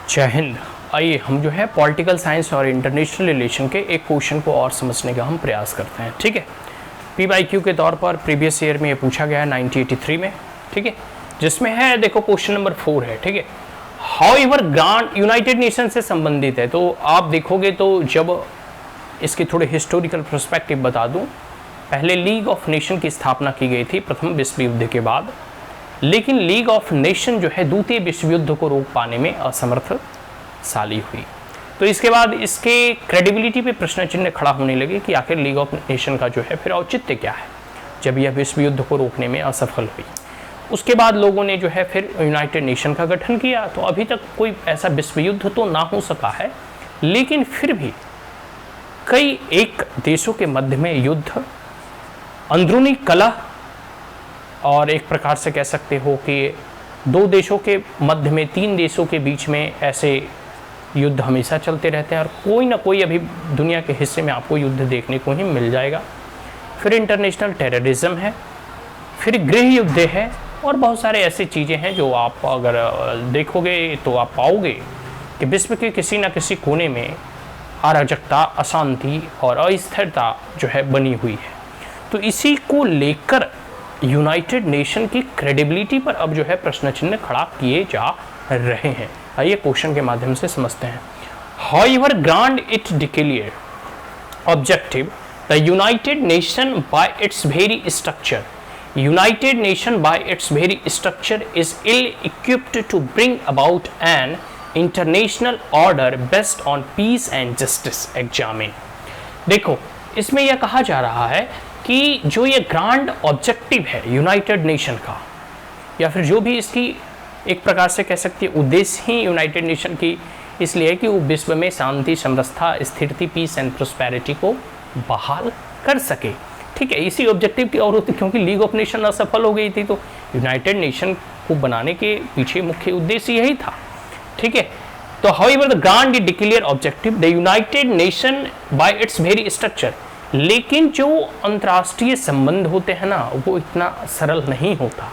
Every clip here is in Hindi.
जय हिंद। आइए हम जो है पॉलिटिकल साइंस और इंटरनेशनल रिलेशन के एक क्वेश्चन को और समझने का हम प्रयास करते हैं। ठीक है, PYQ के तौर पर प्रीवियस ईयर में ये पूछा गया है 1983 में। ठीक है, जिसमें है देखो क्वेश्चन नंबर 4 है। ठीक है, हाउएवर ग्रांट यूनाइटेड नेशन से संबंधित है। तो आप देखोगे तो जब इसकी थोड़े हिस्टोरिकल पर्सपेक्टिव बता दूं, पहले लीग ऑफ नेशन की स्थापना की गई थी प्रथम विश्व युद्ध के बाद, लेकिन लीग ऑफ नेशन जो है द्वितीय विश्व युद्ध को रोक पाने में असमर्थ साली हुई। तो इसके बाद इसके क्रेडिबिलिटी पे प्रश्न चिन्ह खड़ा होने लगे कि आखिर लीग ऑफ नेशन का जो है फिर औचित्य क्या है जब यह विश्व युद्ध को रोकने में असफल हुई। उसके बाद लोगों ने जो है फिर यूनाइटेड नेशन का गठन किया। तो अभी तक कोई ऐसा विश्व युद्ध तो ना हो सका है, लेकिन फिर भी कई एक देशों के मध्य में युद्ध, अंदरूनी कलह और एक प्रकार से कह सकते हो कि दो देशों के मध्य में, तीन देशों के बीच में ऐसे युद्ध हमेशा चलते रहते हैं और कोई ना कोई अभी दुनिया के हिस्से में आपको युद्ध देखने को ही मिल जाएगा। फिर इंटरनेशनल टेररिज्म है, फिर गृह युद्ध है और बहुत सारे ऐसी चीज़ें हैं जो आप अगर देखोगे तो आप पाओगे कि विश्व के किसी न किसी कोने में अराजकता, अशांति और अस्थिरता जो है बनी हुई है। तो इसी को लेकर यूनाइटेड नेशन की क्रेडिबिलिटी पर अब जो है प्रश्न चिन्ह खड़ा किए जा रहे हैं। आइए क्वेश्चन के माध्यम से समझते हैं। However grant it declare objective the United Nation by its very structure, United Nation by its very structure is ill equipped to bring about an international order based on peace and justice examine. देखो, इसमें यह कहा जा रहा है कि जो ये ग्रांड ऑब्जेक्टिव है यूनाइटेड नेशन का, या फिर जो भी इसकी एक प्रकार से कह सकते हैं उद्देश्य ही यूनाइटेड नेशन की इसलिए है कि वो विश्व में शांति, समरसता, स्थिरता, पीस एंड प्रोस्पेरिटी को बहाल कर सके। ठीक है, इसी ऑब्जेक्टिव की और क्योंकि लीग ऑफ नेशन असफल हो गई थी तो यूनाइटेड नेशन को बनाने के पीछे मुख्य उद्देश्य यही था। ठीक है, तो however the grand declare objective the United Nation by its very structure, लेकिन जो अंतर्राष्ट्रीय संबंध होते हैं ना वो इतना सरल नहीं होता।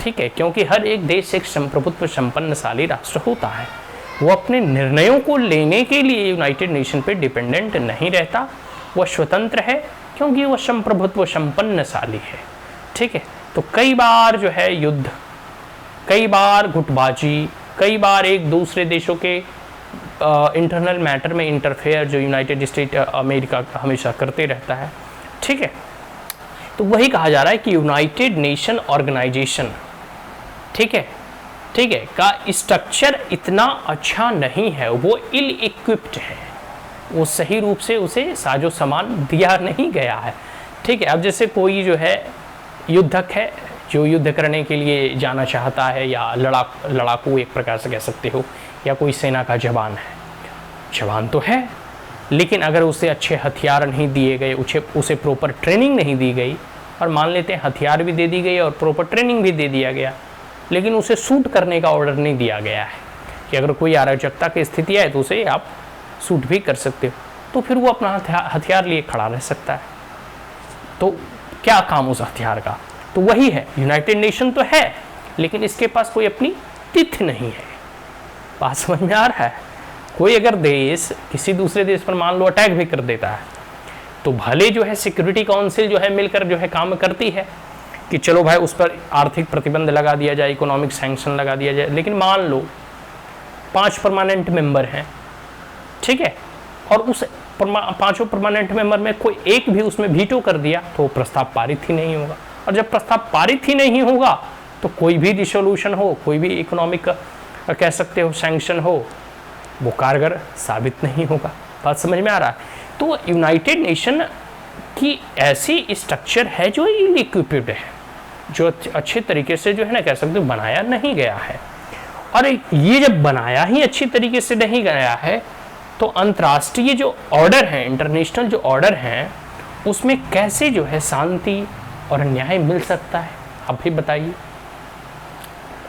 ठीक है, क्योंकि हर एक देश एक संप्रभुत्व संपन्नशाली राष्ट्र होता है। वो अपने निर्णयों को लेने के लिए यूनाइटेड नेशन पे डिपेंडेंट नहीं रहता, वह स्वतंत्र है क्योंकि वह संप्रभुत्व संपन्नशाली है। ठीक है, तो कई बार जो है युद्ध, कई बार गुटबाजी, कई बार एक दूसरे देशों के इंटरनल मैटर में इंटरफेयर जो यूनाइटेड स्टेट अमेरिका हमेशा करते रहता है। ठीक है, तो वही कहा जा रहा है कि यूनाइटेड नेशन ऑर्गेनाइजेशन, ठीक है का स्ट्रक्चर इतना अच्छा नहीं है, वो इल इक्विप्ड है, वो सही रूप से उसे साजो सामान दिया नहीं गया है। ठीक है, अब जैसे कोई जो है युद्धक है जो युद्ध करने के लिए जाना चाहता है, या लड़ाकू एक प्रकार से कह सकते हो, या कोई सेना का जवान है, जवान तो है लेकिन अगर उसे अच्छे हथियार नहीं दिए गए, उसे प्रॉपर ट्रेनिंग नहीं दी गई, और मान लेते हैं हथियार भी दे दी गई और प्रॉपर ट्रेनिंग भी दे दिया गया, लेकिन उसे शूट करने का ऑर्डर नहीं दिया गया है कि अगर कोई अराजकता की स्थिति है तो उसे आप शूट भी कर सकते हो, तो फिर वो अपना हथियार लिए खड़ा रह सकता है। तो क्या काम उस हथियार का? तो वही है, यूनाइटेड नेशन तो है लेकिन इसके पास कोई अपनी तिथि नहीं है। बात समझ में आ रहा है? कोई अगर देश किसी दूसरे देश पर मान लो अटैक भी कर देता है तो भले जो है सिक्योरिटी काउंसिल जो है मिलकर जो है काम करती है कि चलो भाई उस पर आर्थिक प्रतिबंध लगा दिया जाए, इकोनॉमिक सैंक्शन लगा दिया जाए, लेकिन मान लो 5 परमानेंट मेंबर हैं, ठीक है, और उस 5 परमानेंट मेंबर में कोई एक भी उसमें वीटो कर दिया तो प्रस्ताव पारित ही नहीं होगा, और जब प्रस्ताव पारित ही नहीं होगा तो कोई भी रिसोल्यूशन हो, कोई भी इकोनॉमिक कह सकते हो सैंक्शन हो, वो कारगर साबित नहीं होगा। बात समझ में आ रहा है? तो यूनाइटेड नेशन की ऐसी स्ट्रक्चर है जो इल इक्विप्ड है, जो अच्छे तरीके से जो है ना कह सकते हो बनाया नहीं गया है। और ये जब बनाया ही अच्छी तरीके से नहीं गया है तो अंतर्राष्ट्रीय जो ऑर्डर है, इंटरनेशनल जो ऑर्डर हैं, उसमें कैसे जो है शांति और न्याय मिल सकता है? आप भी बताइए।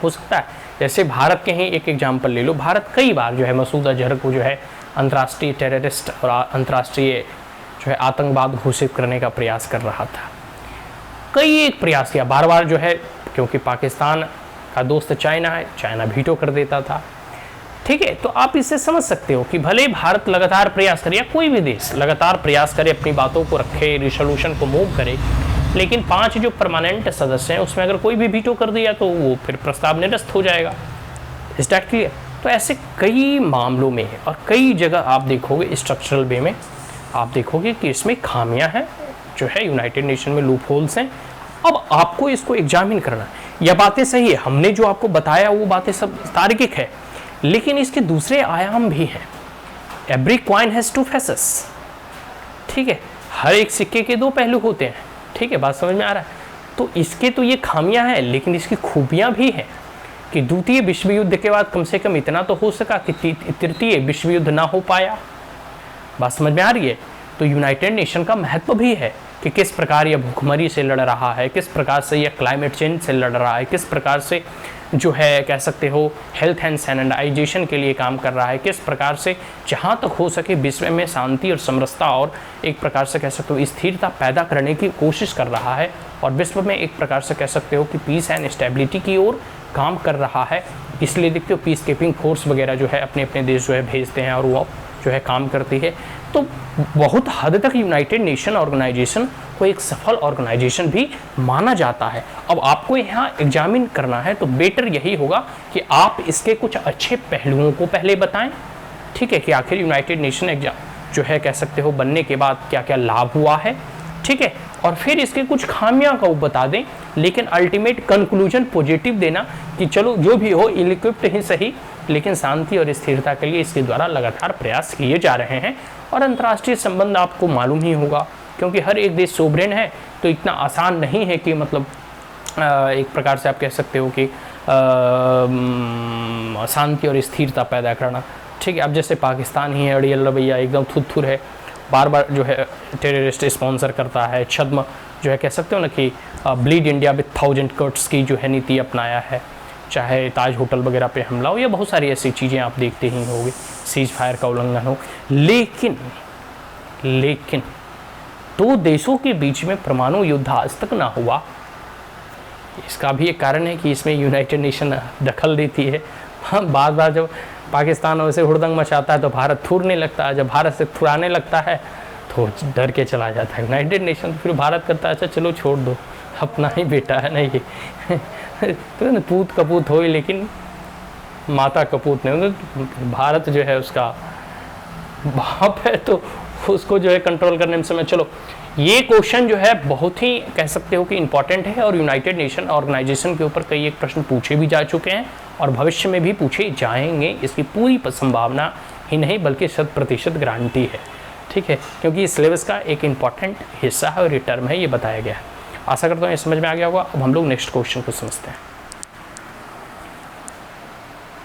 हो सकता है जैसे भारत के ही एक एग्जाम्पल ले लो, भारत कई बार जो है मसूद अजहर को जो है अंतर्राष्ट्रीय टेररिस्ट और अंतर्राष्ट्रीय जो है आतंकवाद घोषित करने का प्रयास कर रहा था। कई एक प्रयास किया, बार बार जो है, क्योंकि पाकिस्तान का दोस्त चाइना है, चाइना वीटो कर देता था। ठीक है, तो आप इससे समझ सकते हो कि भले भारत लगातार प्रयास करे या कोई भी देश लगातार प्रयास करे, अपनी बातों को रखे, रिजोल्यूशन को मूव करे, लेकिन 5 जो परमानेंट सदस्य हैं उसमें अगर कोई भी वीटो कर दिया तो वो फिर प्रस्ताव निरस्त हो जाएगा। Is that clear? तो ऐसे कई मामलों में और कई जगह आप देखोगे स्ट्रक्चरल वे में आप देखोगे कि इसमें खामियां हैं, जो है यूनाइटेड नेशन में लूप होल्स हैं। अब आपको इसको एग्जामिन करना है। यह बातें सही है, हमने जो आपको बताया वो बातें सब तार्किक है, लेकिन इसके दूसरे आयाम भी हैं। एवरी कॉइन हैज़ 2 फेसेस, ठीक है, हर एक सिक्के के 2 पहलू होते हैं, ठीक है, बात समझ में आ रहा है? तो इसके तो ये खामियां हैं, लेकिन इसकी खूबियां भी हैं कि द्वितीय विश्व युद्ध के बाद कम से कम इतना तो हो सका कि तृतीय विश्व युद्ध ना हो पाया। बात समझ में आ रही है? तो यूनाइटेड नेशन का महत्व भी है कि किस प्रकार यह भूखमरी से लड़ रहा है, किस प्रकार से यह क्लाइमेट चेंज से लड़ रहा है, किस प्रकार से जो है कह सकते हो हेल्थ एंड सैनिटाइजेशन के लिए काम कर रहा है, किस प्रकार से जहाँ तक हो सके विश्व में शांति और समरसता और एक प्रकार से कह सकते हो स्थिरता पैदा करने की कोशिश कर रहा है, और विश्व में एक प्रकार से कह सकते हो कि पीस एंड स्टेबिलिटी की ओर काम कर रहा है। इसलिए देखते हो पीस कीपिंग फोर्स वगैरह जो है अपने अपने देश जो है भेजते हैं और वो जो है काम करती है। तो बहुत हद तक यूनाइटेड नेशन ऑर्गेनाइजेशन को एक सफल ऑर्गेनाइजेशन भी माना जाता है। अब आपको यहाँ एग्जामिन करना है तो बेटर यही होगा कि आप इसके कुछ अच्छे पहलुओं को पहले बताएं, ठीक है, कि आखिर यूनाइटेड नेशन एग्जाम जो है कह सकते हो बनने के बाद क्या क्या लाभ हुआ है, ठीक है, और फिर इसके कुछ खामियां को बता दें, लेकिन अल्टीमेट कंक्लूजन पॉजिटिव देना कि चलो जो भी हो इल-इक्विप्ड ही सही, लेकिन शांति और स्थिरता के लिए इसके द्वारा लगातार प्रयास किए जा रहे हैं। और अंतर्राष्ट्रीय संबंध आपको मालूम ही होगा, क्योंकि हर एक देश सोवरेन है, तो इतना आसान नहीं है कि मतलब एक प्रकार से आप कह सकते हो कि शांति और स्थिरता पैदा करना, ठीक है। अब जैसे पाकिस्तान ही है, अड़ियल रवैया एकदम थुथुर है, बार बार जो है टेररिस्ट स्पॉन्सर करता है, छद्म जो है कह सकते हो ना कि ब्लीड इंडिया विथ 1000 कट्स की जो है नीति अपनाया है, चाहे ताज होटल वगैरह पे हमला हो या बहुत सारी ऐसी चीज़ें आप देखते ही होंगे, सीज फायर का उल्लंघन हो। लेकिन 2 देशों के बीच में परमाणु युद्ध आज तक ना हुआ। इसका भी एक कारण है कि इसमें यूनाइटेड नेशन दखल देती है। हम बार बार जब पाकिस्तान वैसे हुड़दंग मचाता है तो भारत थूरने लगता है, जब भारत से थुराने लगता है तो डर के चला जाता है यूनाइटेड नेशन। फिर भारत करता है अच्छा चलो छोड़ दो, अपना ही बेटा है नहीं तो पूत कपूत हो, लेकिन माता कपूत नहीं, भारत जो है उसका बाप है, तो उसको जो है कंट्रोल करने में समय। चलो ये क्वेश्चन जो है बहुत ही कह सकते हो कि इंपॉर्टेंट है, और यूनाइटेड नेशन ऑर्गेनाइजेशन के ऊपर कई एक प्रश्न पूछे भी जा चुके हैं और भविष्य में भी पूछे जाएंगे। इसकी पूरी संभावना ही नहीं बल्कि 100% गारंटी है, ठीक है, क्योंकि इस सिलेबस का एक इंपॉर्टेंट हिस्सा है और ये टर्म है, ये बताया गया है। आशा करता हूँ ये समझ में आ गया होगा। अब हम लोग नेक्स्ट क्वेश्चन को समझते हैं।